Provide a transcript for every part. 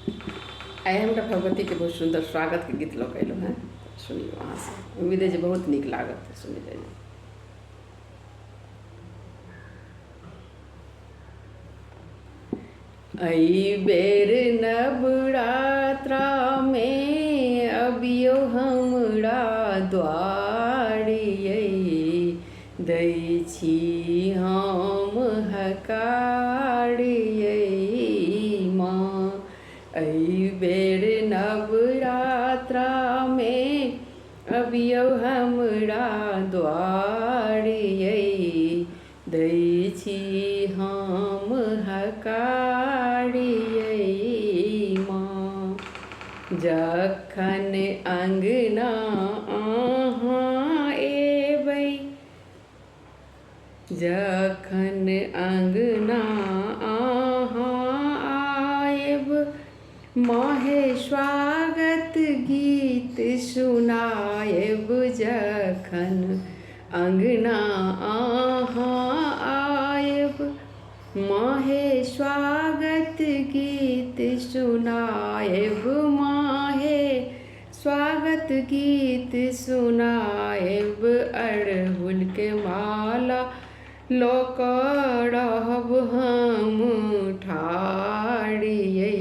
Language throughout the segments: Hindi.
आइ हमरा भगवती के बहुत सुंदर स्वागत के गीत लोग कैलहुँ हैं, सुनियो वहाँ से। उम्मीद है जे बहुत नीक लागत सुनि जाइए। अई बेर नवरात्रा में अबियो हमरा द्वारियै, दै छी हम हकारियै माँ। अई बेर नवरात्रा में अबियो हमरा द्वारियै, दै छी हम हकारियै माँ। जखन अङ्गना अहाँ एबै, जखन अङ्गना अहाँ आएब, माहे स्वागत गीत सुनाएब। जखन अङ्गना अहाँ आएब, माहे स्वागत गीत सुनाएब। माहे स्वागत गीत सुनाएब। अड़हुल के माला लोक रहब हम ठाढ़ियै,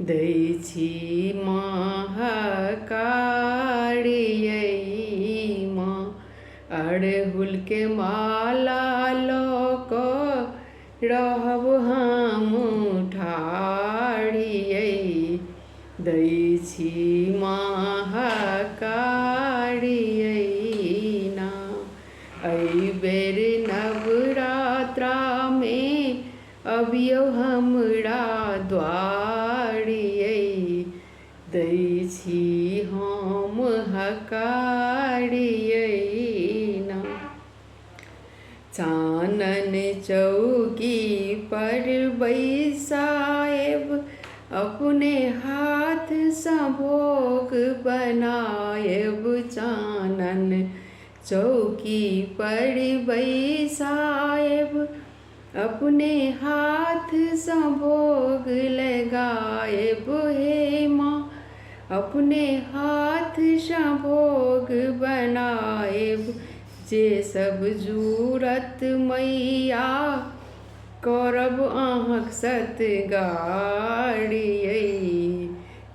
दै छी माँ हकारियै माँ। अड़हुल के माला लोक रहब हम ठाढ़ियै, दै छी माँ हकारियै ना। अई बेर नवरात्रा में अबियो हमरा द्वारियै, दै छी हम हकारियै ना। चानन चौकी पर बैसाएब, अपने हाथ सँ भोग बनाएब। चानन चौकी पर बैसाएब, अपने हाथ सँ भोग लगाएब। हे माँ अपने हाथ सँ भोग बनाएब। जे सब जूरत मैया करब अहाँक सतगारियै,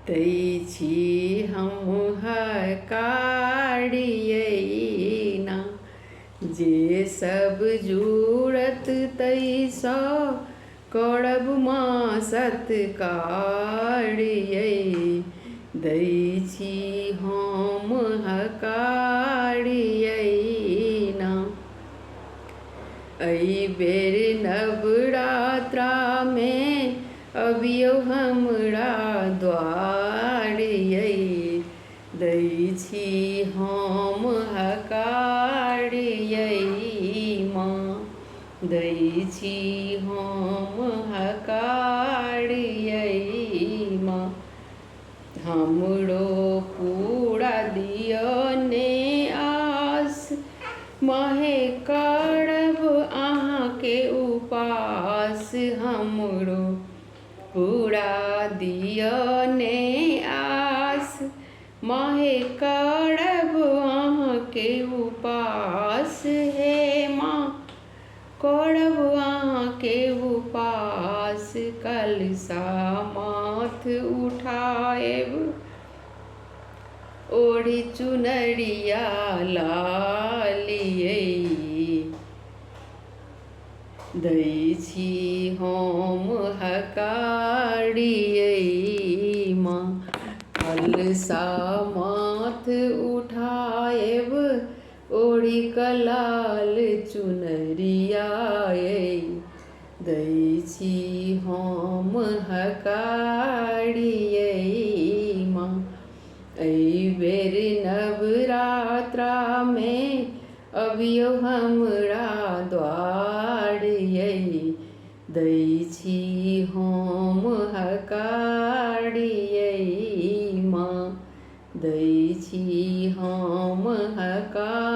दै छी हम हकारियै ना। जे सब जूरत तैसँ करब माँ सत्कारियै, दै छी हम हकारियै ना। अई बेर नवरात्रा में अबियो हमरा द्वारियै, दै छी हम हकारियै माँ। दै छी हम हकारियै माँ। हमरो पूरा दियौ ने आस, माहे करब अहाँके उपास। हमरो पूरा दियौ ने आस, माहे करब अहाँके उपास। हे माँ करब अहाँके उपास। कलशा माथ उठाएब, ओढ़ी चुनरिया लालियै, दै छी हम हकारियै माँ। कलशा माथ उठाएब, ओढ़ी कलाल चुनरिया, दै छी हम हकारियै माँ। अई बेर नवरात्रा में अबियो हमरा द्वारियै, दै छी हम हकारियै माँ। दै छी हम हकारियै।